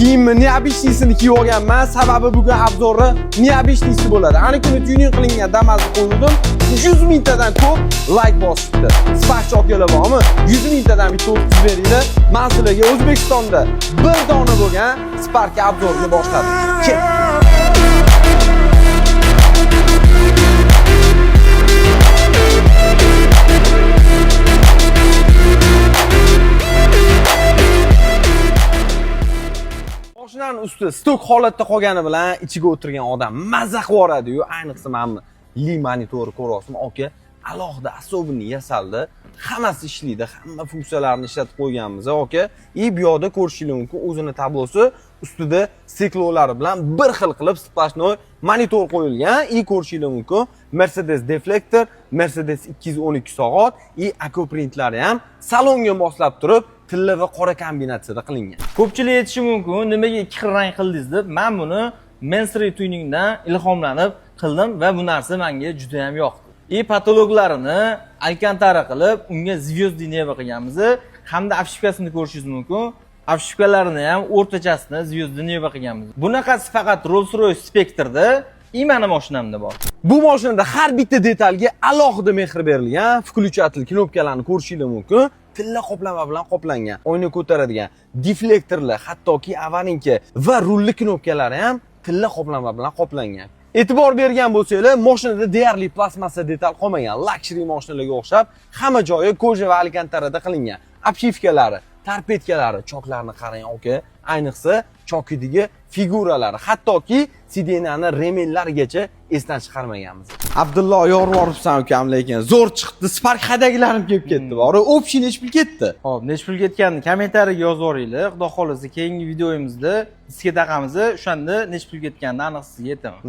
Kiyimni neobishnisini kiyib olganman, sababi bugun obzori neobishnisi bo'ladi. Ana kuni tuning qilingan Damas'ni qo'ydim. 100 mingtadan ko'p like bosibdi. Sparkchi akalar bormi? 100 mingtadan bitta o'tkazib beringlar. Men sizlarga O'zbekistonda bir dona bo'lgan Spark obzorini boshladim. Ket. Mashinaning usti stok holatda qolgani bilan ichiga o'tirgan odam mazza qilib yoradi-yu, ayniqsa mana li monitori ko'ryapsizmi, aka, alohida особенный yasaldi. Hammasi ishlaydi, hamma funksiyalarni ishlatib qo'yganmiz, aka. Bu yoqda ko'rishingiz mumkin, o'zini tablosi ustida stiklolari bilan bir xil qilib splashnoy monitor qo'yilgan. Ko'rishingiz mumkin, Mercedes Deflector, Mercedes 212 soat, Eco printlari ham salonga moslab turib tilla va qora kombinatsiyada qilingan. Ko'pchilik aytishi mumkin, nimaga ikki xil rang qildingiz deb. Men buni Mainstream tuningdan ilhomlanib qildim va bu narsa menga juda ham yoqdi. Patologlarini alkantara qilib, unga zvyozdiy qilganmiz. Hamda afshipkasini ko'rishingiz mumkin. Afshipkalarini ham o'rtachasini zvyozdiy qilganmiz. Bunaqasi faqat Rolls-Royce Spectre'da mana mashinamda bor. Bu mashinada har bitta detalga alohida mehr berilgan. Включатель knopkalarni ko'rishingiz mumkin. Tilla qoplama bilan qoplangan. Oyna ko'taradigan deflektorlar, hattoki avaninka va rulli knopkalari ham tilla qoplama bilan qoplangan. E'tibor bergan bo'lsanglar, mashinada deyarli plastmassa detal qolmagan. Luxury mashinalarga o'xshab, hamma joyi koja va alkantarada qilingan. Obshivkalari, torpedkalari, choklarni qarang, aka. Ayniqsa chokidagi figuralari, hattoki sidenani remellarigacha esdan chiqarmaganmiz. Abdullo yorvoribsan ukam, lekin zo'r chiqdi. Spark hadagilarim kelib ketdi. Bori, общий nech pul ketdi? Xo'p, nech pul ketganini kommentariyaga yozib yuboringlar. Xudo xolasa keyingi videomizda diska taqamiz, o'shanda nech pul ketganini aniq sizga aytaman.